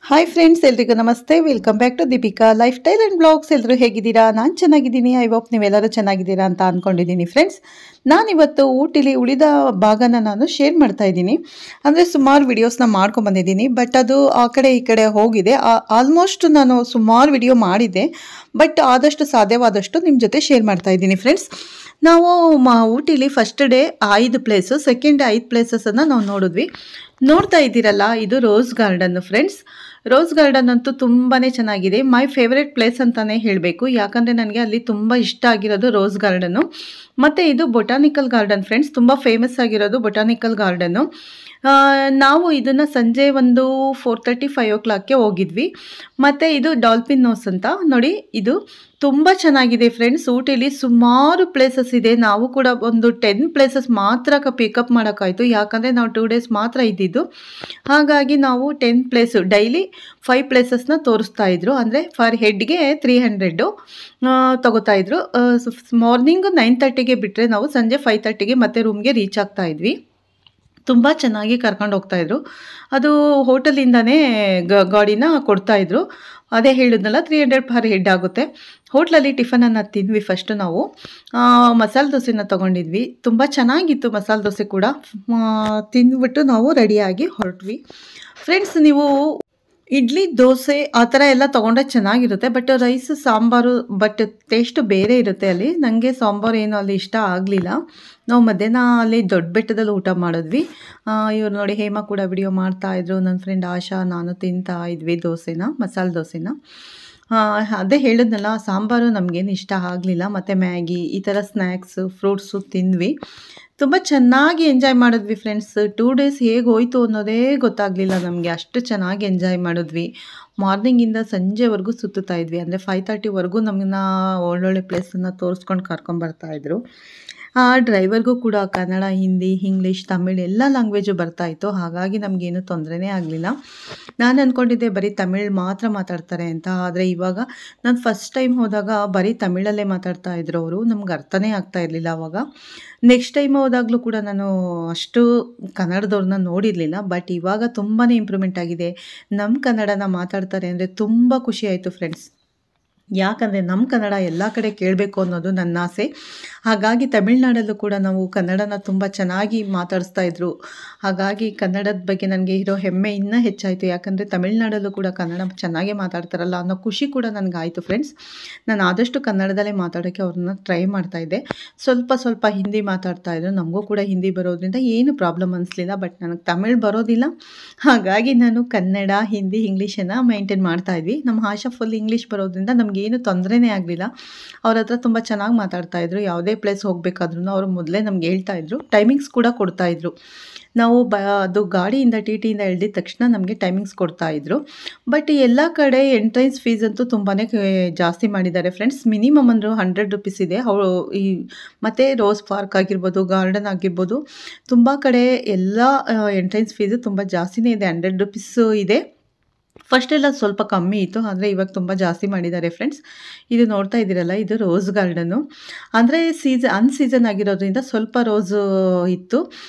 Hi friends, ಎಲ್ರಿಗೂ ನಮಸ್ತೆ. Welcome back to Deepika lifestyle and blogs. ಎಲ್ಲರೂ ಹೇಗಿದ್ದೀರಾ? ನಾನು ಚೆನ್ನಾಗಿದ್ದೀನಿ. ಐ ಹೋಪ್ ನೀವೆಲ್ಲರೂ ಚೆನ್ನಾಗಿದ್ದೀರಾ ಅಂತ ಅಂದ್ಕೊಂಡಿದ್ದೀನಿ. ಫ್ರೆಂಡ್ಸ್, ನಾನಿವತ್ತು ಊಟಿಲಿ ಉಳಿದ ಭಾಗನ ನಾನು ಶೇರ್ ಮಾಡ್ತಾ ಇದ್ದೀನಿ. ಅಂದರೆ ಸುಮಾರು ವಿಡಿಯೋಸ್ನ ಮಾಡ್ಕೊಂಬಂದಿದ್ದೀನಿ, ಬಟ್ ಅದು ಆ ಕಡೆ ಈ ಕಡೆ ಹೋಗಿದೆ. ಆಲ್ಮೋಸ್ಟ್ ನಾನು ಸುಮಾರು ವಿಡಿಯೋ ಮಾಡಿದ್ದೆ, ಬಟ್ ಆದಷ್ಟು ಸಾಧ್ಯವಾದಷ್ಟು ನಿಮ್ಮ ಜೊತೆ ಶೇರ್ ಮಾಡ್ತಾ ಇದ್ದೀನಿ. ಫ್ರೆಂಡ್ಸ್, ನಾವು ಊಟಿಲಿ first day 5 place, second day 5 ಪ್ಲೇಸಸನ್ನು ನಾವು ನೋಡಿದ್ವಿ. ನೋಡ್ತಾ ಇದ್ದೀರಲ್ಲ, ಇದು rose garden. Friends, rose garden ಅಂತೂ ತುಂಬಾ ಚೆನ್ನಾಗಿದೆ. ಮೈ ಫೇವ್ರೆಟ್ ಪ್ಲೇಸ್ ಅಂತಲೇ ಹೇಳಬೇಕು, ಯಾಕಂದರೆ ನನಗೆ ಅಲ್ಲಿ ತುಂಬ ಇಷ್ಟ ಆಗಿರೋದು ರೋಸ್ ಗಾರ್ಡನ್ನು. ಮತ್ತು ಇದು ಬೊಟಾನಿಕಲ್ ಗಾರ್ಡನ್. ಫ್ರೆಂಡ್ಸ್, ತುಂಬ ಫೇಮಸ್ ಆಗಿರೋದು ಬೊಟಾನಿಕಲ್ ಗಾರ್ಡನ್ನು. ನಾವು ಇದನ್ನು ಸಂಜೆ ಒಂದು 4:30, 5 o'clockಗೆ ಹೋಗಿದ್ವಿ. ಮತ್ತು ಇದು ಡಾಲ್ಫಿನ್ ನೋಸ್ ಅಂತ ನೋಡಿ, ಇದು ತುಂಬ ಚೆನ್ನಾಗಿದೆ. ಫ್ರೆಂಡ್ಸ್, ಊಟಿಲಿ ಸುಮಾರು ಪ್ಲೇಸಸ್ ಇದೆ. ನಾವು ಕೂಡ ಒಂದು 10 ಪ್ಲೇಸಸ್ ಮಾತ್ರ ಪಿಕಪ್ ಮಾಡೋಕ್ಕಾಯಿತು, ಯಾಕಂದರೆ ನಾವು 2 days ಮಾತ್ರ ಇದ್ದಿದ್ದು. ಹಾಗಾಗಿ ನಾವು 10 ಪ್ಲೇಸು ಡೈಲಿ 5 ಪ್ಲೇಸಸ್ನ ತೋರಿಸ್ತಾ ಇದ್ರು. ಅಂದರೆ ಫರ್ ಹೆಡ್ಗೆ 300 ತಗೋತಾಯಿದ್ರು. ಮಾರ್ನಿಂಗ್ 9:30ಗೆ ಬಿಟ್ಟರೆ ನಾವು ಸಂಜೆ 5:30ಗೆ ಮತ್ತೆ ರೂಮ್ಗೆ ರೀಚ್ ಆಗ್ತಾ ಇದ್ವಿ. ತುಂಬ ಚೆನ್ನಾಗಿ ಕರ್ಕೊಂಡು ಹೋಗ್ತಾಯಿದ್ರು. ಅದು ಹೋಟೆಲಿಂದನೇ ಗಾಡಿನ ಕೊಡ್ತಾಯಿದ್ರು. ಅದೇ ಹೇಳಿದ್ನಲ್ಲ, 300 ಪರ್ ಹೆಡ್ ಆಗುತ್ತೆ. ಹೋಟ್ಲಲ್ಲಿ ಟಿಫನನ್ನು ತಿಂದ್ವಿ. ಫಸ್ಟು ನಾವು ಮಸಾಲೆ ದೋಸೆನ ತೊಗೊಂಡಿದ್ವಿ. ತುಂಬ ಚೆನ್ನಾಗಿತ್ತು ಮಸಾಲೆ ದೋಸೆ ಕೂಡ. ತಿಂದ್ಬಿಟ್ಟು ನಾವು ರೆಡಿಯಾಗಿ ಹೊರಟ್ವಿ. ಫ್ರೆಂಡ್ಸ್, ನೀವು ಇಡ್ಲಿ, ದೋಸೆ ಆ ಥರ ಎಲ್ಲ ತೊಗೊಂಡ್ರೆ ಚೆನ್ನಾಗಿರುತ್ತೆ, but rice, sambar but taste ಬೇರೆ ಇರುತ್ತೆ ಅಲ್ಲಿ. ನನಗೆ ಸಾಂಬಾರು ಏನೋ ಅಲ್ಲಿ ಇಷ್ಟ ಆಗಲಿಲ್ಲ. ನಾವು ಮಧ್ಯಾಹ್ನ ಅಲ್ಲಿ ದೊಡ್ಡ ಬೆಟ್ಟದಲ್ಲಿ ಊಟ ಮಾಡಿದ್ವಿ. ಇವ್ರು ನೋಡಿ, ಹೇಮಾ ಕೂಡ ವಿಡಿಯೋ ಮಾಡ್ತಾಯಿದ್ರು. ನನ್ನ ಫ್ರೆಂಡ್ ಆಶಾ, ನಾನು ತಿಂತಾ ಇದ್ವಿ ದೋಸೆನ, ಮಸಾಲೆ ದೋಸೆನ. ಅದೇ ಹೇಳಿದ್ನಲ್ಲ, ಸಾಂಬಾರು ನಮಗೇನು ಇಷ್ಟ ಆಗಲಿಲ್ಲ. ಮತ್ತು ಮ್ಯಾಗಿ ಈ ಥರ ಸ್ನ್ಯಾಕ್ಸು, ಫ್ರೂಟ್ಸು ತಿಂದ್ವಿ. ತುಂಬ ಚೆನ್ನಾಗಿ ಎಂಜಾಯ್ ಮಾಡಿದ್ವಿ. ಫ್ರೆಂಡ್ಸ್, 2 days ಹೇಗೆ ಹೋಯ್ತು ಅನ್ನೋದೇ ಗೊತ್ತಾಗಲಿಲ್ಲ ನಮಗೆ. ಅಷ್ಟು ಚೆನ್ನಾಗಿ ಎಂಜಾಯ್ ಮಾಡಿದ್ವಿ. ಮಾರ್ನಿಂಗಿಂದ ಸಂಜೆವರೆಗೂ ಸುತ್ತುತ್ತಾ ಇದ್ವಿ. ಅಂದರೆ 5:30ವರೆಗೂ ನಮ್ಮನ್ನ ಒಳ್ಳೊಳ್ಳೆ ಪ್ಲೇಸನ್ನು ತೋರಿಸ್ಕೊಂಡು ಕರ್ಕೊಂಬರ್ತಾಯಿದ್ರು. ಡ್ರೈವರ್ಗೂ ಕೂಡ ಕನ್ನಡ, ಹಿಂದಿ, ಇಂಗ್ಲೀಷ್, ತಮಿಳ್ ಎಲ್ಲ ಲ್ಯಾಂಗ್ವೇಜು ಬರ್ತಾಯಿತ್ತು. ಹಾಗಾಗಿ ನಮಗೇನು ತೊಂದರೆನೇ ಆಗಲಿಲ್ಲ. ನಾನು ಅಂದ್ಕೊಂಡಿದ್ದೆ ಬರೀ ತಮಿಳ್ ಮಾತ್ರ ಮಾತಾಡ್ತಾರೆ ಅಂತ. ಆದರೆ ಇವಾಗ ನಾನು ಫಸ್ಟ್ ಟೈಮ್ ಹೋದಾಗ ಬರೀ ತಮಿಳಲ್ಲೇ ಮಾತಾಡ್ತಾಯಿದ್ರು ಅವರು. ನಮ್ಗೆ ಅರ್ಥನೇ ಆಗ್ತಾ ಇರಲಿಲ್ಲ ಆವಾಗ. ನೆಕ್ಸ್ಟ್ ಟೈಮ್ ಹೋದಾಗಲೂ ಕೂಡ ನಾನು ಅಷ್ಟು ಕನ್ನಡದವ್ರನ್ನ ನೋಡಿರಲಿಲ್ಲ. ಬಟ್ ಇವಾಗ ತುಂಬಾ ಇಂಪ್ರೂವ್ಮೆಂಟ್ ಆಗಿದೆ. ನಮ್ಮ ಕನ್ನಡನ ಮಾತಾಡ್ತಾರೆ ಅಂದರೆ ತುಂಬ ಖುಷಿ ಆಯಿತು. ಫ್ರೆಂಡ್ಸ್, ಯಾಕಂದರೆ ನಮ್ಮ ಕನ್ನಡ ಎಲ್ಲ ಕಡೆ ಕೇಳಬೇಕು ಅನ್ನೋದು ನನ್ನ ಆಸೆ. ಹಾಗಾಗಿ ತಮಿಳ್ನಾಡಲ್ಲೂ ಕೂಡ ನಾವು ಕನ್ನಡನ ತುಂಬ ಚೆನ್ನಾಗಿ ಮಾತಾಡಿಸ್ತಾಯಿದ್ರು. ಹಾಗಾಗಿ ಕನ್ನಡದ ಬಗ್ಗೆ ನನಗೆ ಇರೋ ಹೆಮ್ಮೆ ಇನ್ನೂ ಹೆಚ್ಚಾಯಿತು. ಯಾಕಂದರೆ ತಮಿಳ್ನಾಡಲ್ಲೂ ಕೂಡ ಕನ್ನಡ ಚೆನ್ನಾಗೇ ಮಾತಾಡ್ತಾರಲ್ಲ ಅನ್ನೋ ಖುಷಿ ಕೂಡ ನನಗಾಯಿತು. ಫ್ರೆಂಡ್ಸ್, ನಾನು ಆದಷ್ಟು ಕನ್ನಡದಲ್ಲೇ ಮಾತಾಡೋಕ್ಕೆ ಅವ್ರನ್ನ ಟ್ರೈ ಮಾಡ್ತಾಯಿದ್ದೆ. ಸ್ವಲ್ಪ ಹಿಂದಿ ಮಾತಾಡ್ತಾಯಿದ್ರು. ನಮಗೂ ಕೂಡ ಹಿಂದಿ ಬರೋದ್ರಿಂದ ಏನು ಪ್ರಾಬ್ಲಮ್ ಅನಿಸ್ಲಿಲ್ಲ. ಬಟ್ ನನಗೆ ತಮಿಳ್ ಬರೋದಿಲ್ಲ. ಹಾಗಾಗಿ ನಾನು ಕನ್ನಡ, ಹಿಂದಿ, ಇಂಗ್ಲೀಷನ್ನು ಮೇಂಟೈನ್ ಮಾಡ್ತಾಯಿದ್ವಿ. ನಮ್ಮ ಆಶಾ ಫುಲ್ ಇಂಗ್ಲೀಷ್ ಬರೋದ್ರಿಂದ ನಮಗೇನು ತೊಂದರೆನೇ ಆಗಲಿಲ್ಲ. ಅವ್ರ ಹತ್ರ ತುಂಬ ಚೆನ್ನಾಗಿ ಮಾತಾಡ್ತಾಯಿದ್ರು. ಯಾವುದೇ ಪ್ಲೇಸ್ ಹೋಗಬೇಕಾದ್ರೂ ಅವರು ಮೊದಲೇ ನಮ್ಗೆ ಹೇಳ್ತಾಯಿದ್ರು. ಟೈಮಿಂಗ್ಸ್ ಕೂಡ ಕೊಡ್ತಾಯಿದ್ರು. ನಾವು ಅದು ಗಾಡಿಯಿಂದ ಟಿಯಿಂದ ಇಳಿದ ತಕ್ಷಣ ನಮಗೆ ಟೈಮಿಂಗ್ಸ್ ಕೊಡ್ತಾಯಿದ್ರು. ಬಟ್ ಎಲ್ಲ ಕಡೆ ಎಂಟ್ರೆನ್ಸ್ ಫೀಸ್ ಅಂತೂ ತುಂಬಾ ಜಾಸ್ತಿ ಮಾಡಿದ್ದಾರೆ. ಫ್ರೆಂಡ್ಸ್, ಮಿನಿಮಮ್ ಅಂದರೂ 100 rupees ಇದೆ. ಮತ್ತು ರೋಸ್ ಪಾರ್ಕ್ ಆಗಿರ್ಬೋದು, ಗಾರ್ಡನ್ ಆಗಿರ್ಬೋದು, ತುಂಬ ಕಡೆ ಎಲ್ಲ ಎಂಟ್ರೆನ್ಸ್ ಫೀಸು ತುಂಬ ಜಾಸ್ತಿನೇ ಇದೆ. 100 rupees ಇದೆ. ಫಸ್ಟೆಲ್ಲ ಸ್ವಲ್ಪ ಕಮ್ಮಿ ಇತ್ತು, ಆದರೆ ಇವಾಗ ತುಂಬ ಜಾಸ್ತಿ ಮಾಡಿದ್ದಾರೆ. ಫ್ರೆಂಡ್ಸ್, ಇದು ನೋಡ್ತಾ ಇದ್ದೀರಲ್ಲ, ಇದು ರೋಸ್ ಗಾರ್ಡನ್ನು. ಅಂದರೆ ಅನ್ಸೀಸನ್ ಆಗಿರೋದ್ರಿಂದ ಸ್ವಲ್ಪ ರೋಸು ಇತ್ತು.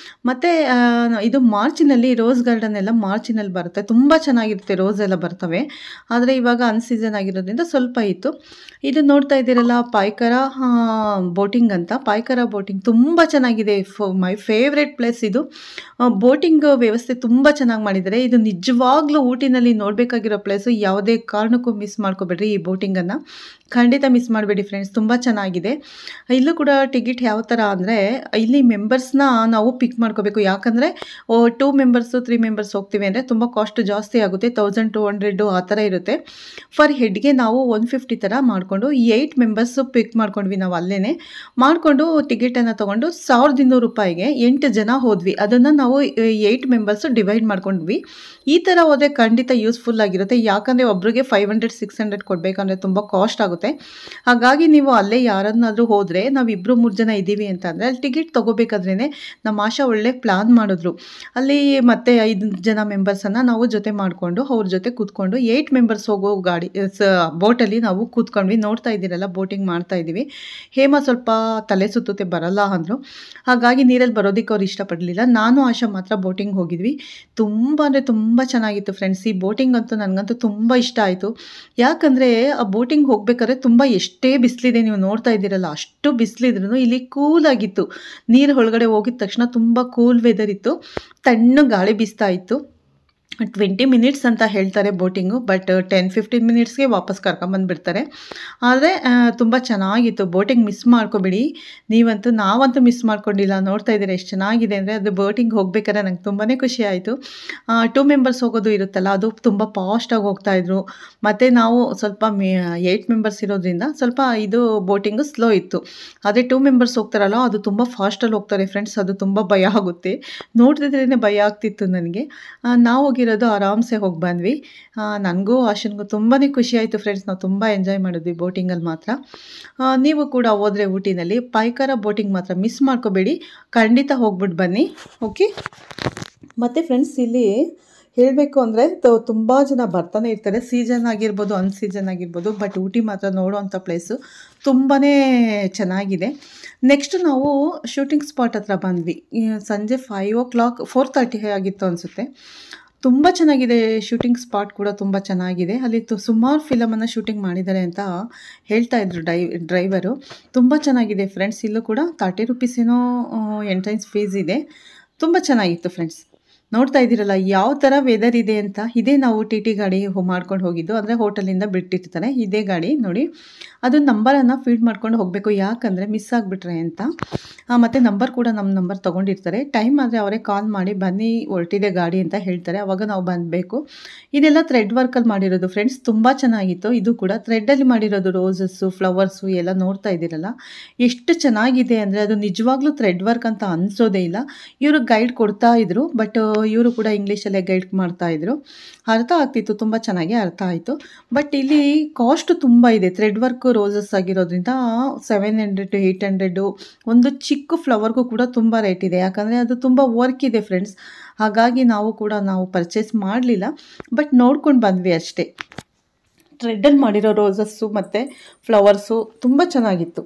ಮತ್ತು ಇದು ಮಾರ್ಚಿನಲ್ಲಿ, ರೋಸ್ ಗಾರ್ಡನ್ ಎಲ್ಲ ಮಾರ್ಚಿನಲ್ಲಿ ಬರುತ್ತೆ. ತುಂಬ ಚೆನ್ನಾಗಿರುತ್ತೆ, ರೋಸ್ ಎಲ್ಲ ಬರ್ತವೆ. ಆದರೆ ಇವಾಗ ಅನ್ಸೀಸನ್ ಆಗಿರೋದ್ರಿಂದ ಸ್ವಲ್ಪ ಇತ್ತು. ಇದು ನೋಡ್ತಾ ಇದ್ದೀರಲ್ಲ, ಪಾಯ್ಕರ ಬೋಟಿಂಗ್ ಅಂತ. ಪಾಯ್ಕರ ಬೋಟಿಂಗ್ ತುಂಬ ಚೆನ್ನಾಗಿದೆ. ಮೈ ಫೇವ್ರೆಟ್ ಪ್ಲೇಸ್ ಇದು. ಬೋಟಿಂಗ್ ವ್ಯವಸ್ಥೆ ತುಂಬ ಚೆನ್ನಾಗಿ ಮಾಡಿದ್ದಾರೆ. ಇದು ನಿಜವಾಗ್ಲೂ ಊಟಿನಲ್ಲಿ ನೋಡಬೇಕಾಗಿರೋ ಪ್ಲೇಸು. ಯಾವುದೇ ಕಾರಣಕ್ಕೂ ಮಿಸ್ ಮಾಡ್ಕೋಬೇಡ್ರಿ. ಈ ಬೋಟಿಂಗನ್ನು ಖಂಡಿತ ಮಿಸ್ ಮಾಡಬೇಡಿ. ಫ್ರೆಂಡ್ಸ್, ತುಂಬ ಚೆನ್ನಾಗಿದೆ. ಇಲ್ಲೂ ಕೂಡ ಟಿಕೆಟ್ ಯಾವ ಥರ ಅಂದರೆ, ಇಲ್ಲಿ ಮೆಂಬರ್ಸ್ನ ನಾವು ಪಿಕ್ ಮಾಡ್ಕೋಬೇಕು. ಯಾಕಂದರೆ 2 members 3 members ಹೋಗ್ತೀವಿ ಅಂದರೆ ತುಂಬ ಕಾಸ್ಟ್ ಜಾಸ್ತಿ ಆಗುತ್ತೆ. 1200 ಆ ಥರ ಇರುತ್ತೆ. ಫರ್ ಹೆಡ್ಗೆ ನಾವು 150 ಥರ ಮಾಡಿಕೊಂಡು 8 members ಪಿಕ್ ಮಾಡ್ಕೊಂಡ್ವಿ. ನಾವು ಅಲ್ಲೇ ಮಾಡಿಕೊಂಡು ಟಿಕೆಟನ್ನು ತೊಗೊಂಡು 1200 ರೂಪಾಯಿಗೆ 8 ಜನ ಹೋದ್ವಿ. ಅದನ್ನು ನಾವು 8 members ಡಿವೈಡ್ ಮಾಡ್ಕೊಂಡ್ವಿ. ಈ ಥರ ಹೋದರೆ ಖಂಡಿತ ಯೂಸ್ಫುಲ್ ಆಗಿರುತ್ತೆ. ಯಾಕಂದರೆ ಒಬ್ರಿಗೆ 500 600 ಕೊಡಬೇಕಂದ್ರೆ ತುಂಬ ಕಾಸ್ಟ್ ಆಗುತ್ತೆ. ಹಾಗಾಗಿ ನೀವು ಅಲ್ಲೇ ಯಾರನ್ನಾದರೂ ಹೋದರೆ, ನಾವು 2-3 ಜನ ಇದ್ದೀವಿ ಅಂತಂದರೆ ಅಲ್ಲಿ ಟಿಕೆಟ್ ತೊಗೋಬೇಕಾದ್ರೇ ನಮ್ಮ ಆಶಾ ಒಳ್ಳೆ ಪ್ಲಾನ್ ಮಾಡಿದ್ರು. ಅಲ್ಲಿ ಮತ್ತೆ 5 ಜನ ಮೆಂಬರ್ಸನ್ನು ನಾವು ಜೊತೆ ಮಾಡಿಕೊಂಡು ಅವ್ರ ಜೊತೆ ಕೂತ್ಕೊಂಡು 8 members ಹೋಗೋ ಗಾಡಿ ಬೋಟಲ್ಲಿ ನಾವು ಕೂತ್ಕೊಂಡ್ವಿ. ನೋಡ್ತಾ ಇದ್ದೀರಲ್ಲ, ಬೋಟಿಂಗ್ ಮಾಡ್ತಾ ಇದ್ದೀವಿ. ಹೇಮಾ ಸ್ವಲ್ಪ ತಲೆ ಸುತ್ತುತ್ತೆ, ಬರಲ್ಲ ಅಂದರು. ಹಾಗಾಗಿ ನೀರಲ್ಲಿ ಬರೋದಕ್ಕೆ ಅವ್ರು ಇಷ್ಟಪಡಲಿಲ್ಲ. ನಾನು ಆಶಾ ಮಾತ್ರ ಬೋಟಿಂಗ್ ಹೋಗಿದ್ವಿ. ತುಂಬ ಅಂದರೆ ತುಂಬ ಚೆನ್ನಾಗಿತ್ತು. ಫ್ರೆಂಡ್ಸ್, ಈ ಬೋಟಿಂಗ್ ಅಂತೂ ಅಂತೂ ನನಗಂತೂ ತುಂಬ ಇಷ್ಟ ಆಯಿತು. ಯಾಕಂದರೆ ಆ ಬೋಟಿಂಗ್ ಹೋಗ್ಬೇಕಾದ್ರೆ ತುಂಬ ಎಷ್ಟೇ ಬಿಸಿಲಿದೆ ನೀವು ನೋಡ್ತಾ ಇದ್ದೀರಲ್ಲ, ಅಷ್ಟು ಬಿಸಿಲಿದ್ರೂ ಇಲ್ಲಿ ಕೂಲಾಗಿತ್ತು. ನೀರು ಒಳಗಡೆ ಹೋಗಿದ ತಕ್ಷಣ ತುಂಬ ಕೂಲ್ ವೆದರ್ ಇತ್ತು, ತಣ್ಣಗೆ ಗಾಳಿ ಬೀಸ್ತಾ ಇತ್ತು. 20 ಮಿನಿಟ್ಸ್ ಅಂತ ಹೇಳ್ತಾರೆ ಬೋಟಿಂಗು, ಬಟ್ 10-15 ಮಿನಿಟ್ಸ್ಗೆ ವಾಪಸ್ ಕರ್ಕೊಂಬಂದುಬಿಡ್ತಾರೆ. ಆದರೆ ತುಂಬ ಚೆನ್ನಾಗಿತ್ತು. ಬೋಟಿಂಗ್ ಮಿಸ್ ಮಾಡ್ಕೊಬೇಡಿ ನೀವಂತೂ. ನಾವಂತೂ ಮಿಸ್ ಮಾಡ್ಕೊಂಡಿಲ್ಲ. ನೋಡ್ತಾ ಇದ್ದೀರಾ ಎಷ್ಟು ಚೆನ್ನಾಗಿದೆ ಅಂದರೆ. ಅದು ಬೋಟಿಂಗ್ ಹೋಗ್ಬೇಕಾದ್ರೆ ನಂಗೆ ತುಂಬಾ ಖುಷಿ ಆಯಿತು. 2 ಮೆಂಬರ್ಸ್ ಹೋಗೋದು ಇರುತ್ತಲ್ಲ, ಅದು ತುಂಬ ಫಾಸ್ಟಾಗಿ ಹೋಗ್ತಾಯಿದ್ರು. ಮತ್ತು ನಾವು ಸ್ವಲ್ಪ 8 ಮೆಂಬರ್ಸ್ ಇರೋದ್ರಿಂದ ಸ್ವಲ್ಪ ಇದು ಬೋಟಿಂಗು ಸ್ಲೋ ಇತ್ತು. ಅದೇ 2 ಮೆಂಬರ್ಸ್ ಹೋಗ್ತಾರಲ್ಲ, ಅದು ತುಂಬ ಫಾಸ್ಟಲ್ಲಿ ಹೋಗ್ತಾರೆ ಫ್ರೆಂಡ್ಸ್. ಅದು ತುಂಬ ಭಯ ಆಗುತ್ತೆ. ನೋಡ್ತಿದ್ರೇ ಭಯ ಆಗ್ತಿತ್ತು ನನಗೆ. ನಾವು ಹೋಗಿರೋದು ಆರಾಮ್ಸೆ ಹೋಗಿ ಬಂದ್ವಿ. ನನಗೂ ಆಶನ್ಗೂ ತುಂಬಾ ಖುಷಿ ಆಯಿತು ಫ್ರೆಂಡ್ಸ್. ನಾವು ತುಂಬ ಎಂಜಾಯ್ ಮಾಡಿದ್ವಿ ಬೋಟಿಂಗಲ್ಲಿ ಮಾತ್ರ. ನೀವು ಕೂಡ ಹೋದರೆ ಊಟಿನಲ್ಲಿ ಪಾಯ್ಕಾರ ಬೋಟಿಂಗ್ ಮಾತ್ರ ಮಿಸ್ ಮಾಡ್ಕೋಬೇಡಿ, ಖಂಡಿತ ಹೋಗ್ಬಿಟ್ಟು ಬನ್ನಿ. ಓಕೆ. ಮತ್ತು ಫ್ರೆಂಡ್ಸ್ ಇಲ್ಲಿ ಹೇಳಬೇಕು ಅಂದರೆ ತುಂಬ ಜನ ಬರ್ತಾನೆ ಇರ್ತಾರೆ. ಸೀಸನ್ ಆಗಿರ್ಬೋದು, ಅನ್ಸೀಸನ್ ಆಗಿರ್ಬೋದು, ಬಟ್ ಊಟಿ ಮಾತ್ರ ನೋಡೋವಂಥ ಪ್ಲೇಸು ತುಂಬಾ ಚೆನ್ನಾಗಿದೆ. ನೆಕ್ಸ್ಟ್ ನಾವು ಶೂಟಿಂಗ್ ಸ್ಪಾಟ್ ಹತ್ರ ಬಂದ್ವಿ. ಸಂಜೆ 4:30 ಆಗಿತ್ತು ಅನಿಸುತ್ತೆ. ತುಂಬ ಚೆನ್ನಾಗಿದೆ ಶೂಟಿಂಗ್ ಸ್ಪಾಟ್ ಕೂಡ ತುಂಬ ಚೆನ್ನಾಗಿದೆ. ಅಲ್ಲಿ ಸುಮಾರು ಫಿಲಮನ್ನು ಶೂಟಿಂಗ್ ಮಾಡಿದ್ದಾರೆ ಅಂತ ಹೇಳ್ತಾ ಇದ್ರು ಡ್ರೈವರು. ತುಂಬ ಚೆನ್ನಾಗಿದೆ ಫ್ರೆಂಡ್ಸ್. ಇಲ್ಲೂ ಕೂಡ 30 ರೂಪೀಸ್ ಏನೋ ಎಂಟ್ರೆನ್ಸ್ ಫೀಸ್ ಇದೆ. ತುಂಬ ಚೆನ್ನಾಗಿತ್ತು ಫ್ರೆಂಡ್ಸ್. ನೋಡ್ತಾ ಇದ್ದೀರಲ್ಲ ಯಾವ ಥರ ವೆದರ್ ಇದೆ ಅಂತ. ಇದೇ ನಾವು ಟಿ ಟಿ ಗಾಡಿ ಮಾಡ್ಕೊಂಡು ಹೋಗಿದ್ದು, ಅಂದರೆ ಹೋಟೆಲಿಂದ ಬಿಟ್ಟಿರ್ತಾರೆ. ಇದೇ ಗಾಡಿ ನೋಡಿ, ಅದು ನಂಬರನ್ನು ಫೀಡ್ ಮಾಡ್ಕೊಂಡು ಹೋಗಬೇಕು, ಯಾಕಂದರೆ ಮಿಸ್ ಆಗಿಬಿಟ್ರೆ ಅಂತ. ಮತ್ತು ನಂಬರ್ ಕೂಡ ನಮ್ಮ ನಂಬರ್ ತೊಗೊಂಡಿರ್ತಾರೆ. ಟೈಮ್ ಆದರೆ ಅವರೇ ಕಾಲ್ ಮಾಡಿ ಬನ್ನಿ ಹೊರಟಿದೆ ಗಾಡಿ ಅಂತ ಹೇಳ್ತಾರೆ, ಆವಾಗ ನಾವು ಬಂದಬೇಕು. ಇದೆಲ್ಲ ಥ್ರೆಡ್ ವರ್ಕಲ್ಲಿ ಮಾಡಿರೋದು ಫ್ರೆಂಡ್ಸ್. ತುಂಬ ಚೆನ್ನಾಗಿತ್ತು. ಇದು ಕೂಡ ಥ್ರೆಡ್ಡಲ್ಲಿ ಮಾಡಿರೋದು, ರೋಸಸ್ಸು, ಫ್ಲವರ್ಸು ಎಲ್ಲ ನೋಡ್ತಾ ಇದ್ದೀರಲ್ಲ ಎಷ್ಟು ಚೆನ್ನಾಗಿದೆ ಅಂದರೆ. ಅದು ನಿಜವಾಗ್ಲೂ ಥ್ರೆಡ್ ವರ್ಕ್ ಅಂತ ಅನಿಸೋದೇ ಇಲ್ಲ. ಇವರು ಗೈಡ್ ಕೊಡ್ತಾ ಇದ್ರು, ಬಟ್ ಇವರು ಕೂಡ ಇಂಗ್ಲೀಷಲ್ಲೇ ಗೈಡ್ ಮಾಡ್ತಾಯಿದ್ರು. ಅರ್ಥ ಆಗ್ತಿತ್ತು, ತುಂಬ ಚೆನ್ನಾಗಿ ಅರ್ಥ ಆಯಿತು. ಬಟ್ ಇಲ್ಲಿ ಕಾಸ್ಟ್ ತುಂಬ ಇದೆ. ಥ್ರೆಡ್ ವರ್ಕ್ ರೋಸಸ್ ಆಗಿರೋದ್ರಿಂದ 700-800. ಒಂದು ಚಿಕ್ಕ ಫ್ಲವರ್ಗೂ ಕೂಡ ತುಂಬ ರೇಟ್ ಇದೆ, ಯಾಕಂದರೆ ಅದು ತುಂಬ ವರ್ಕ್ ಇದೆ ಫ್ರೆಂಡ್ಸ್. ಹಾಗಾಗಿ ನಾವು ಪರ್ಚೇಸ್ ಮಾಡಲಿಲ್ಲ, ಬಟ್ ನೋಡ್ಕೊಂಡು ಬಂದ್ವಿ ಅಷ್ಟೇ. ಥ್ರೆಡ್ಡಲ್ಲಿ ಮಾಡಿರೋ ರೋಸಸ್ಸು ಮತ್ತು ಫ್ಲವರ್ಸು ತುಂಬ ಚೆನ್ನಾಗಿತ್ತು.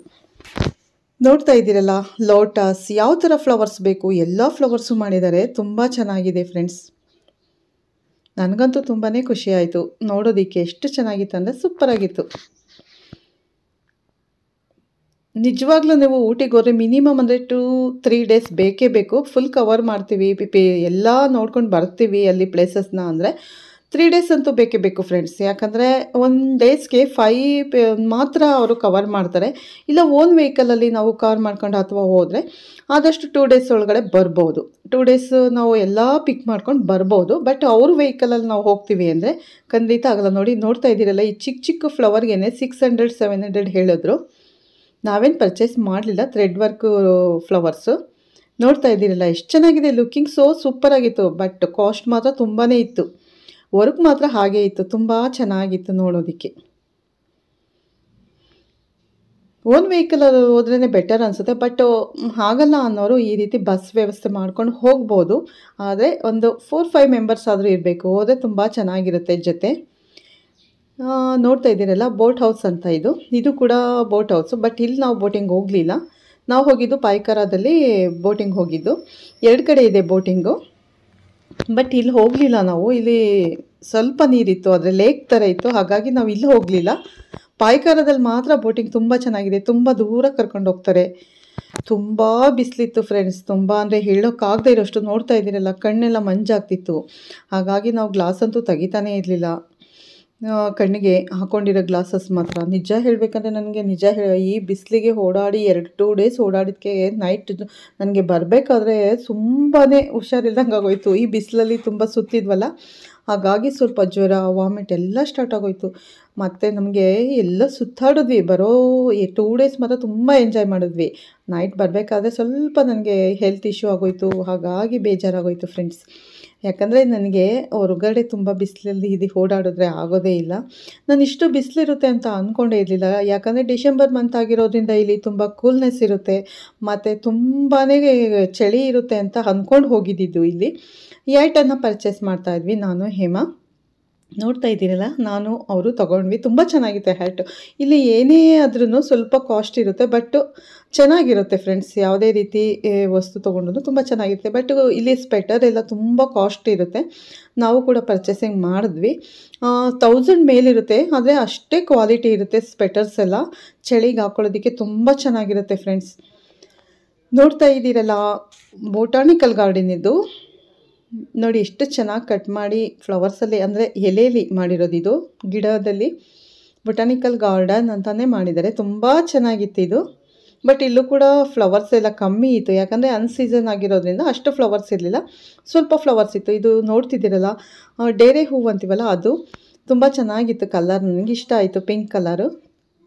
ನೋಡ್ತಾ ಇದ್ದೀರಲ್ಲ ಲೋಟಸ್, ಯಾವ ಥರ ಫ್ಲವರ್ಸ್ ಬೇಕು ಎಲ್ಲ ಫ್ಲವರ್ಸು ಮಾಡಿದ್ದಾರೆ. ತುಂಬ ಚೆನ್ನಾಗಿದೆ ಫ್ರೆಂಡ್ಸ್. ನನಗಂತೂ ತುಂಬಾ ಖುಷಿ ಆಯಿತು ನೋಡೋದಕ್ಕೆ. ಎಷ್ಟು ಚೆನ್ನಾಗಿತ್ತು ಅಂದರೆ ಸೂಪರಾಗಿತ್ತು. ನಿಜವಾಗ್ಲೂ ನೀವು ಊಟಿಗೆ ಹೋದರೆ ಮಿನಿಮಮ್ ಅಂದರೆ 2-3 ಡೇಸ್ ಬೇಕೇ ಬೇಕು. ಫುಲ್ ಕವರ್ ಮಾಡ್ತೀವಿ, ಎಲ್ಲ ನೋಡ್ಕೊಂಡು ಬರ್ತೀವಿ ಅಲ್ಲಿ ಪ್ಲೇಸಸ್ನ ಅಂದರೆ 3 ಡೇಸ್ ಅಂತೂ ಬೇಕೇ ಬೇಕು ಫ್ರೆಂಡ್ಸ್. ಯಾಕಂದರೆ 1 ಡೇಸ್ಗೆ 5 ಮಾತ್ರ ಅವರು ಕವರ್ ಮಾಡ್ತಾರೆ. ಇಲ್ಲ ಓನ್ ವೆಹಿಕಲಲ್ಲಿ ನಾವು ಕಾರ್ ಮಾಡ್ಕೊಂಡು ಅಥವಾ ಹೋದರೆ ಆದಷ್ಟು 2 ಡೇಸ್ ಒಳಗಡೆ ಬರ್ಬೋದು. 2 ಡೇಸ್ ನಾವು ಎಲ್ಲ ಪಿಕ್ ಮಾಡ್ಕೊಂಡು ಬರ್ಬೋದು. ಬಟ್ ಅವ್ರ ವೆಹಿಕಲಲ್ಲಿ ನಾವು ಹೋಗ್ತೀವಿ ಅಂದರೆ ಖಂಡಿತ ಆಗಲ್ಲ. ನೋಡ್ತಾ ಇದ್ದೀರಲ್ಲ ಈ ಚಿಕ್ಕ ಚಿಕ್ಕ ಫ್ಲವರ್ಗೆ 600-700 ಹೇಳಿದ್ರು. ನಾವೇನು ಪರ್ಚೇಸ್ ಮಾಡಲಿಲ್ಲ. ಥ್ರೆಡ್ ವರ್ಕ್ ಫ್ಲವರ್ಸು ನೋಡ್ತಾ ಇದ್ದೀರಲ್ಲ ಎಷ್ಟು ಚೆನ್ನಾಗಿದೆ. ಲುಕ್ಕಿಂಗ್ ಸೂಪರಾಗಿತ್ತು. ಬಟ್ ಕಾಸ್ಟ್ ಮಾತ್ರ ತುಂಬಾ ಇತ್ತು. ವರ್ಕ್ ಮಾತ್ರ ಹಾಗೇ ಇತ್ತು. ತುಂಬ ಚೆನ್ನಾಗಿತ್ತು ನೋಡೋದಕ್ಕೆ. ಓನ್ ವೆಹಿಕಲಲ್ಲಿ ಹೋದ್ರೇ ಬೆಟರ್ ಅನಿಸುತ್ತೆ. ಬಟ್ ಹಾಗಲ್ಲ ಅನ್ನೋರು ಈ ರೀತಿ ಬಸ್ ವ್ಯವಸ್ಥೆ ಮಾಡ್ಕೊಂಡು ಹೋಗ್ಬೋದು. ಆದರೆ ಒಂದು 4-5 ಮೆಂಬರ್ಸ್ ಆದರೂ ಇರಬೇಕು, ಹೋದರೆ ತುಂಬ ಚೆನ್ನಾಗಿರುತ್ತೆ ಜೊತೆ. ನೋಡ್ತಾ ಇದ್ದೀರಲ್ಲ ಬೋಟ್ ಹೌಸ್ ಅಂತ ಇದು ಕೂಡ ಬೋಟ್ ಹೌಸು. ಬಟ್ ಇಲ್ಲಿ ನಾವು ಬೋಟಿಂಗ್ ಹೋಗಲಿಲ್ಲ. ನಾವು ಹೋಗಿದ್ದು ಪಾಯ್ಕರಾದಲ್ಲಿ ಬೋಟಿಂಗ್ ಹೋಗಿದ್ದು. 2 ಕಡೆ ಇದೆ ಬೋಟಿಂಗು, ಬಟ್ ಇಲ್ಲಿ ಹೋಗಲಿಲ್ಲ ನಾವು. ಇಲ್ಲಿ ಸ್ವಲ್ಪ ನೀರಿತ್ತು, ಆದರೆ ಲೇಕ್ ಥರ ಇತ್ತು, ಹಾಗಾಗಿ ನಾವು ಇಲ್ಲಿ ಹೋಗಲಿಲ್ಲ. ಪಾಯ್ಕರಾದಲ್ಲಿ ಮಾತ್ರ ಬೋಟಿಂಗ್ ತುಂಬ ಚೆನ್ನಾಗಿದೆ. ತುಂಬ ದೂರ ಕರ್ಕೊಂಡು ಹೋಗ್ತಾರೆ. ತುಂಬ ಬಿಸಿಲಿತ್ತು ಫ್ರೆಂಡ್ಸ್. ತುಂಬ ಅಂದರೆ ಹೇಳೋಕ್ಕಾಗದೇ ಇರೋಷ್ಟು. ನೋಡ್ತಾ ಇದ್ದೀರಲ್ಲ ಕಣ್ಣೆಲ್ಲ ಮಂಜಾಗ್ತಿತ್ತು. ಹಾಗಾಗಿ ನಾವು ಗ್ಲಾಸ್ ಅಂತೂ ತೆಗಿತಾನೇ ಇರಲಿಲ್ಲ. ಕಣ್ಣಿಗೆ ಹಾಕ್ಕೊಂಡಿರೋ ಗ್ಲಾಸಸ್ ಮಾತ್ರ. ನಿಜ ಹೇಳಬೇಕಂದ್ರೆ ನನಗೆ ಈ ಬಿಸಿಲಿಗೆ ಓಡಾಡಿ 2 ಡೇಸ್ ಓಡಾಡಿದ್ದಕ್ಕೆ ನೈಟ್ ನನಗೆ ಬರಬೇಕಾದ್ರೆ ತುಂಬಾ ಹುಷಾರಿಲ್ದಂಗೆ ಆಗೋಯ್ತು. ಈ ಬಿಸಿಲಲ್ಲಿ ತುಂಬ ಸುತ್ತಿದ್ವಲ್ಲ, ಹಾಗಾಗಿ ಸ್ವಲ್ಪ ಜ್ವರ, ವಾಮಿಟ್ ಎಲ್ಲ ಸ್ಟಾರ್ಟ್ ಆಗೋಯ್ತು. ಮತ್ತು ನಮಗೆ ಎಲ್ಲ ಸುತ್ತಾಡಿದ್ವಿ. ಬರೋ 2 ಡೇಸ್ ಮಾತ್ರ ತುಂಬ ಎಂಜಾಯ್ ಮಾಡಿದ್ವಿ. ನೈಟ್ ಬರಬೇಕಾದ್ರೆ ಸ್ವಲ್ಪ ನನಗೆ ಹೆಲ್ತ್ ಇಶ್ಯೂ ಆಗೋಯ್ತು, ಹಾಗಾಗಿ ಬೇಜಾರಾಗೋಯ್ತು ಫ್ರೆಂಡ್ಸ್. ಯಾಕಂದರೆ ನನಗೆ ಹೊರಗಡೆ ತುಂಬ ಬಿಸಿಲಲ್ಲಿ ಓಡಾಡಿದ್ರೆ ಆಗೋದೇ ಇಲ್ಲ. ನಾನು ಇಷ್ಟು ಬಿಸಿಲಿರುತ್ತೆ ಅಂತ ಅಂದ್ಕೊಂಡೇ ಇರಲಿಲ್ಲ. ಯಾಕಂದರೆ ಡಿಸೆಂಬರ್ ಮಂತ್ ಆಗಿರೋದ್ರಿಂದ ಇಲ್ಲಿ ತುಂಬ ಕೂಲ್ನೆಸ್ ಇರುತ್ತೆ, ಮತ್ತು ತುಂಬಾ ಚಳಿ ಇರುತ್ತೆ ಅಂತ ಅಂದ್ಕೊಂಡು ಹೋಗಿದ್ದಿದ್ದು. ಇಲ್ಲಿ 8 ಪರ್ಚೇಸ್ ಮಾಡ್ತಾಯಿದ್ವಿ ನಾನು ಹೇಮಾ. ನೋಡ್ತಾ ಇದ್ದೀರಲ್ಲ, ನಾನು ಅವರು ತೊಗೊಂಡ್ವಿ. ತುಂಬ ಚೆನ್ನಾಗಿತ್ತು ಹ್ಯಾಟು. ಇಲ್ಲಿ ಏನೇ ಆದ್ರೂ ಸ್ವಲ್ಪ ಕಾಸ್ಟ್ ಇರುತ್ತೆ, ಬಟ್ ಚೆನ್ನಾಗಿರುತ್ತೆ ಫ್ರೆಂಡ್ಸ್. ಯಾವುದೇ ರೀತಿ ವಸ್ತು ತೊಗೊಂಡ್ರು ತುಂಬ ಚೆನ್ನಾಗಿರುತ್ತೆ. ಬಟ್ ಇಲ್ಲಿ ಸ್ವೆಟರ್ ಎಲ್ಲ ತುಂಬ ಕಾಸ್ಟ್ ಇರುತ್ತೆ. ನಾವು ಕೂಡ ಪರ್ಚೇಸಿಂಗ್ ಮಾಡಿದ್ವಿ. 1000 ಮೇಲಿರುತ್ತೆ, ಆದರೆ ಅಷ್ಟೇ ಕ್ವಾಲಿಟಿ ಇರುತ್ತೆ ಸ್ವೆಟರ್ಸ್ ಎಲ್ಲ. ಚಳಿಗೆ ಹಾಕೊಳ್ಳೋದಕ್ಕೆ ತುಂಬ ಚೆನ್ನಾಗಿರುತ್ತೆ ಫ್ರೆಂಡ್ಸ್. ನೋಡ್ತಾ ಇದ್ದೀರಲ್ಲ, ಬೊಟಾನಿಕಲ್ ಗಾರ್ಡನ್ ಇದು. ನೋಡಿ ಎಷ್ಟು ಚೆನ್ನಾಗಿ ಕಟ್ ಮಾಡಿ ಫ್ಲವರ್ಸಲ್ಲಿ, ಅಂದರೆ ಎಲೆಯಲ್ಲಿ ಮಾಡಿರೋದು ಇದು. ಗಿಡದಲ್ಲಿ ಬೊಟಾನಿಕಲ್ ಗಾರ್ಡನ್ ಅಂತಲೇ ಮಾಡಿದ್ದಾರೆ. ತುಂಬ ಚೆನ್ನಾಗಿತ್ತು ಇದು. ಬಟ್ ಇಲ್ಲೂ ಕೂಡ ಫ್ಲವರ್ಸ್ ಎಲ್ಲ ಕಮ್ಮಿ ಇತ್ತು, ಯಾಕಂದರೆ ಅನ್ಸೀಸನ್ ಆಗಿರೋದ್ರಿಂದ ಅಷ್ಟು ಫ್ಲವರ್ಸ್ ಇರಲಿಲ್ಲ, ಸ್ವಲ್ಪ ಫ್ಲವರ್ಸ್ ಇತ್ತು. ಇದು ನೋಡ್ತಿದ್ದೀರಲ್ಲ, ಡೇರೆ ಹೂವು ಅಂತೀವಲ್ಲ, ಅದು ತುಂಬ ಚೆನ್ನಾಗಿತ್ತು. ಕಲರ್ ನನಗೆ ಇಷ್ಟ ಆಯಿತು, ಪಿಂಕ್ ಕಲರು.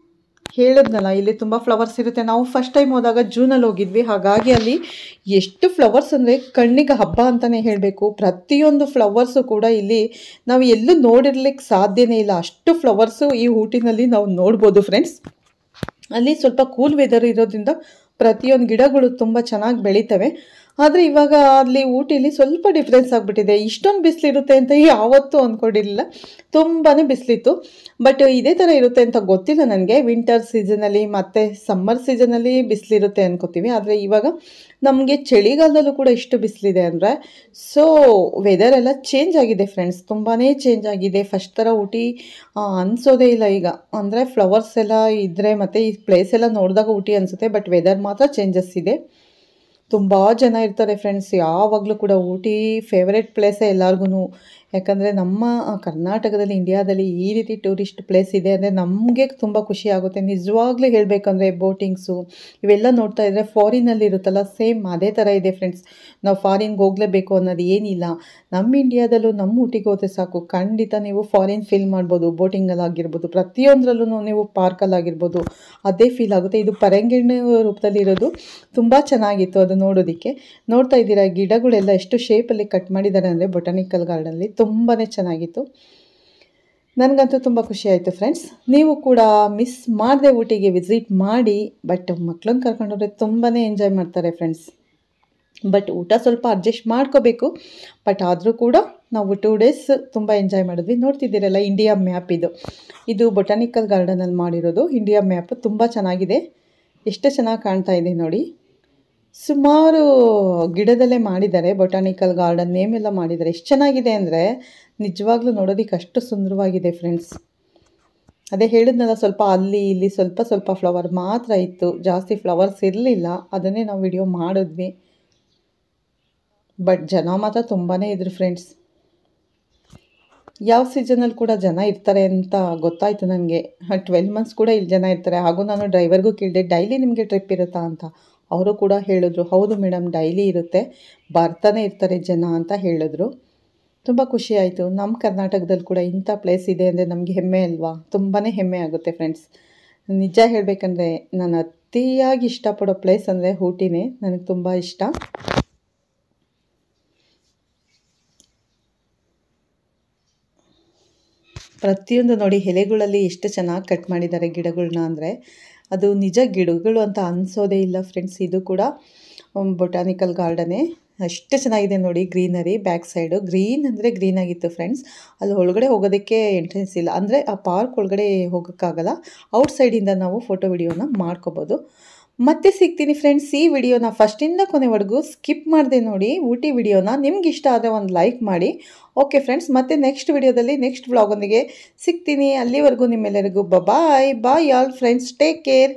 ಹೇಳಿದ್ನಲ್ಲ, ಇಲ್ಲಿ ತುಂಬ ಫ್ಲವರ್ಸ್ ಇರುತ್ತೆ. ನಾವು ಫಸ್ಟ್ ಟೈಮ್ ಹೋದಾಗ ಜೂನಲ್ಲಿ ಹೋಗಿದ್ವಿ, ಹಾಗಾಗಿ ಅಲ್ಲಿ ಎಷ್ಟು ಫ್ಲವರ್ಸ್ ಅಂದರೆ ಕಣ್ಣಿಗೆ ಹಬ್ಬ ಅಂತಲೇ ಹೇಳಬೇಕು. ಪ್ರತಿಯೊಂದು ಫ್ಲವರ್ಸು ಕೂಡ ಇಲ್ಲಿ ನಾವು ಎಲ್ಲೂ ನೋಡಿರ್ಲಿಕ್ಕೆ ಸಾಧ್ಯನೇ ಇಲ್ಲ, ಅಷ್ಟು ಫ್ಲವರ್ಸು ಈ ಊಟಿನಲ್ಲಿ ನಾವು ನೋಡ್ಬೋದು ಫ್ರೆಂಡ್ಸ್. ಅಲ್ಲಿ ಸ್ವಲ್ಪ ಕೂಲ್ ವೆದರ್ ಇರೋದ್ರಿಂದ ಪ್ರತಿಯೊಂದು ಗಿಡಗಳು ತುಂಬ ಚೆನ್ನಾಗಿ ಬೆಳೀತವೆ. ಆದರೆ ಇವಾಗ ಅಲ್ಲಿ ಊಟಿಲಿ ಸ್ವಲ್ಪ ಡಿಫ್ರೆನ್ಸ್ ಆಗಿಬಿಟ್ಟಿದೆ. ಇಷ್ಟೊಂದು ಬಿಸಿಲಿರುತ್ತೆ ಅಂತ ಯಾವತ್ತೂ ಅಂದ್ಕೊಂಡಿರಲಿಲ್ಲ, ತುಂಬಾ ಬಿಸಿಲಿತ್ತು. ಬಟ್ ಇದೇ ಥರ ಇರುತ್ತೆ ಅಂತ ಗೊತ್ತಿಲ್ಲ ನನಗೆ. ವಿಂಟರ್ ಸೀಸನಲ್ಲಿ ಮತ್ತು ಸಮ್ಮರ್ ಸೀಸನಲ್ಲಿ ಬಿಸಿಲಿರುತ್ತೆ ಅನ್ಕೋತೀವಿ, ಆದರೆ ಇವಾಗ ನಮಗೆ ಚಳಿಗಾಲದಲ್ಲೂ ಕೂಡ ಇಷ್ಟು ಬಿಸಿಲಿದೆ ಅಂದರೆ, ಸೊ ವೆದರ್ ಎಲ್ಲ ಚೇಂಜ್ ಆಗಿದೆ ಫ್ರೆಂಡ್ಸ್, ತುಂಬಾ ಚೇಂಜ್ ಆಗಿದೆ. ಫಸ್ಟ್ ಥರ ಊಟಿ ಅನಿಸೋದೇ ಇಲ್ಲ ಈಗ. ಅಂದರೆ ಫ್ಲವರ್ಸ್ ಎಲ್ಲ ಇದ್ದರೆ ಮತ್ತು ಈ ಪ್ಲೇಸ್ ಎಲ್ಲ ನೋಡಿದಾಗ ಊಟಿ ಅನಿಸುತ್ತೆ, ಬಟ್ ವೆದರ್ ಮಾತ್ರ ಚೇಂಜಸ್ ಇದೆ. ತುಂಬ ಜನ ಇರ್ತಾರೆ ಫ್ರೆಂಡ್ಸ್, ಯಾವಾಗಲೂ ಕೂಡ ಊಟಿ ಫೇವ್ರೆಟ್ ಪ್ಲೇಸೇ ಎಲ್ಲರಿಗೂ. ಯಾಕಂದರೆ ನಮ್ಮ ಕರ್ನಾಟಕದಲ್ಲಿ, ಇಂಡಿಯಾದಲ್ಲಿ ಈ ರೀತಿ ಟೂರಿಸ್ಟ್ ಪ್ಲೇಸ್ ಇದೆ ಅಂದರೆ ನಮಗೆ ತುಂಬ ಖುಷಿ ಆಗುತ್ತೆ. ನಿಜವಾಗ್ಲೂ ಹೇಳಬೇಕಂದ್ರೆ ಬೋಟಿಂಗ್ಸು ಇವೆಲ್ಲ ನೋಡ್ತಾ ಇದ್ದರೆ ಫಾರಿನಲ್ಲಿ ಇರುತ್ತಲ್ಲ, ಸೇಮ್ ಅದೇ ಥರ ಇದೆ ಫ್ರೆಂಡ್ಸ್. ನಾವು ಫಾರಿನ್ಗೆ ಹೋಗಲೇಬೇಕು ಅನ್ನೋದು ಏನಿಲ್ಲ. ನಮ್ಮ ಇಂಡಿಯಾದಲ್ಲೂ ನಮ್ಮ ಊಟಿಗೆ ಹೋದರೆ ಸಾಕು, ಖಂಡಿತ ನೀವು ಫಾರಿನ್ ಫೀಲ್ ಮಾಡ್ಬೋದು. ಬೋಟಿಂಗಲ್ಲಾಗಿರ್ಬೋದು, ಪ್ರತಿಯೊಂದರಲ್ಲೂ ನೀವು ಪಾರ್ಕಲ್ಲಾಗಿರ್ಬೋದು, ಅದೇ ಫೀಲ್ ಆಗುತ್ತೆ. ಇದು ಪರಂಗಿಣಿ ರೂಪದಲ್ಲಿ ಇರೋದು, ತುಂಬ ಚೆನ್ನಾಗಿತ್ತು ಅದು ನೋಡೋದಕ್ಕೆ. ನೋಡ್ತಾ ಇದ್ದೀರಾ, ಗಿಡಗಳೆಲ್ಲ ಎಷ್ಟು ಶೇಪಲ್ಲಿ ಕಟ್ ಮಾಡಿದ್ದಾರೆ ಅಂದರೆ ಬೊಟಾನಿಕಲ್ ಗಾರ್ಡನಲ್ಲಿ, ತುಂಬಾ ಚೆನ್ನಾಗಿತ್ತು. ನನಗಂತೂ ತುಂಬ ಖುಷಿ ಆಯಿತು ಫ್ರೆಂಡ್ಸ್. ನೀವು ಕೂಡ ಮಿಸ್ ಮಾಡದೆ ಊಟಿಗೆ ವಿಸಿಟ್ ಮಾಡಿ. ಬಟ್ ಮಕ್ಕಳನ್ನ ಕರ್ಕೊಂಡೋದ್ರೆ ತುಂಬಾ ಎಂಜಾಯ್ ಮಾಡ್ತಾರೆ ಫ್ರೆಂಡ್ಸ್. ಬಟ್ ಊಟ ಸ್ವಲ್ಪ ಅಡ್ಜಸ್ಟ್ ಮಾಡ್ಕೋಬೇಕು. ಬಟ್ ಆದರೂ ಕೂಡ ನಾವು 2 ಡೇಸ್ ತುಂಬ ಎಂಜಾಯ್ ಮಾಡಿದ್ವಿ. ನೋಡ್ತಿದ್ದೀರಲ್ಲ, ಇಂಡಿಯಾ ಮ್ಯಾಪ್ ಇದು ಬೊಟಾನಿಕಲ್ ಗಾರ್ಡನಲ್ಲಿ ಮಾಡಿರೋದು ಇಂಡಿಯಾ ಮ್ಯಾಪ್. ತುಂಬ ಚೆನ್ನಾಗಿದೆ, ಎಷ್ಟು ಚೆನ್ನಾಗಿ ಕಾಣ್ತಾ ಇದೆ ನೋಡಿ. ಸುಮಾರು ಗಿಡದಲ್ಲೇ ಮಾಡಿದ್ದಾರೆ, ಬೊಟಾನಿಕಲ್ ಗಾರ್ಡನ್ ನೇಮ್ ಎಲ್ಲ ಮಾಡಿದ್ದಾರೆ. ಎಷ್ಟು ಚೆನ್ನಾಗಿದೆ ಅಂದರೆ ನಿಜವಾಗ್ಲೂ ನೋಡೋದಕ್ಕೆ ಅಷ್ಟು ಸುಂದರವಾಗಿದೆ ಫ್ರೆಂಡ್ಸ್. ಅದೇ ಹೇಳಿದ್ನಲ್ಲ, ಸ್ವಲ್ಪ ಅಲ್ಲಿ ಇಲ್ಲಿ ಸ್ವಲ್ಪ ಸ್ವಲ್ಪ ಫ್ಲವರ್ ಮಾತ್ರ ಇತ್ತು, ಜಾಸ್ತಿ ಫ್ಲವರ್ಸ್ ಇರಲಿಲ್ಲ. ಅದನ್ನೇ ನಾವು ವಿಡಿಯೋ ಮಾಡಿದ್ವಿ. ಬಟ್ ಜನ ಮಾತ್ರ ತುಂಬಾ ಇದ್ರು ಫ್ರೆಂಡ್ಸ್. ಯಾವ ಸೀಸನಲ್ಲಿ ಕೂಡ ಜನ ಇರ್ತಾರೆ ಅಂತ ಗೊತ್ತಾಯಿತು ನನಗೆ. 12 ಮಂತ್ಸ್ ಕೂಡ ಇಲ್ಲಿ ಜನ ಇರ್ತಾರೆ. ಹಾಗೂ ನಾನು ಡ್ರೈವರ್ಗೂ ಕೇಳಿದೆ, ಡೈಲಿ ನಿಮಗೆ ಟ್ರಿಪ್ ಇರುತ್ತಾ ಅಂತ. ಅವರು ಕೂಡ ಹೇಳಿದ್ರು, ಹೌದು ಮೇಡಮ್, ಡೈಲಿ ಇರುತ್ತೆ, ಬರ್ತಾನೆ ಇರ್ತಾರೆ ಜನ ಅಂತ ಹೇಳಿದ್ರು. ತುಂಬ ಖುಷಿ ಆಯಿತು. ನಮ್ಮ ಕರ್ನಾಟಕದಲ್ಲಿ ಕೂಡ ಇಂಥ ಪ್ಲೇಸ್ ಇದೆ ಅಂದರೆ ನಮಗೆ ಹೆಮ್ಮೆ ಅಲ್ವಾ, ತುಂಬಾ ಹೆಮ್ಮೆ ಆಗುತ್ತೆ ಫ್ರೆಂಡ್ಸ್. ನಿಜ ಹೇಳಬೇಕಂದ್ರೆ ನಾನು ಅತಿಯಾಗಿ ಇಷ್ಟಪಡೋ ಪ್ಲೇಸ್ ಅಂದರೆ ಊಟಿನೇ, ನನಗೆ ತುಂಬ ಇಷ್ಟ. ಪ್ರತಿಯೊಂದು ನೋಡಿ, ಎಲೆಗಳಲ್ಲಿ ಎಷ್ಟು ಚೆನ್ನಾಗಿ ಕಟ್ ಮಾಡಿದ್ದಾರೆ ಗಿಡಗಳನ್ನ ಅಂದರೆ ಅದು ನಿಜ ಗಿಡಗಳು ಅಂತ ಅನಿಸೋದೇ ಇಲ್ಲ ಫ್ರೆಂಡ್ಸ್. ಇದು ಕೂಡ ಬೊಟಾನಿಕಲ್ ಗಾರ್ಡನ್ನೇ. ಅಷ್ಟು ಚೆನ್ನಾಗಿದೆ ನೋಡಿ, ಗ್ರೀನರಿ. ಬ್ಯಾಕ್ ಸೈಡು ಗ್ರೀನ್ ಅಂದರೆ ಗ್ರೀನ್ ಆಗಿತ್ತು ಫ್ರೆಂಡ್ಸ್. ಅಲ್ಲಿ ಒಳಗಡೆ ಹೋಗೋದಕ್ಕೆ ಎಂಟ್ರೆನ್ಸ್ ಇಲ್ಲ, ಅಂದರೆ ಆ ಪಾರ್ಕ್ ಒಳಗಡೆ ಹೋಗೋಕ್ಕಾಗಲ್ಲ. ಔಟ್ಸೈಡಿಂದ ನಾವು ಫೋಟೋ ವಿಡಿಯೋನ ಮಾಡ್ಕೋಬೋದು. ಮತ್ತೆ ಸಿಗ್ತೀನಿ ಫ್ರೆಂಡ್ಸ್. ಈ ವಿಡಿಯೋನ ಫಸ್ಟಿಂದ ಕೊನೆವರೆಗೂ ಸ್ಕಿಪ್ ಮಾಡಿದೆ ನೋಡಿ, ಊಟಿ ವಿಡಿಯೋನ. ನಿಮ್ಗೆ ಇಷ್ಟ ಆದರೆ ಒಂದು ಲೈಕ್ ಮಾಡಿ. ಓಕೆ ಫ್ರೆಂಡ್ಸ್, ಮತ್ತೆ ನೆಕ್ಸ್ಟ್ ವಿಡಿಯೋದಲ್ಲಿ ನೆಕ್ಸ್ಟ್ ವ್ಲಾಗೊಂದಿಗೆ ಸಿಗ್ತೀನಿ. ಅಲ್ಲಿವರೆಗೂ ನಿಮ್ಮೆಲ್ಲರಿಗೂ bye all friends, take care.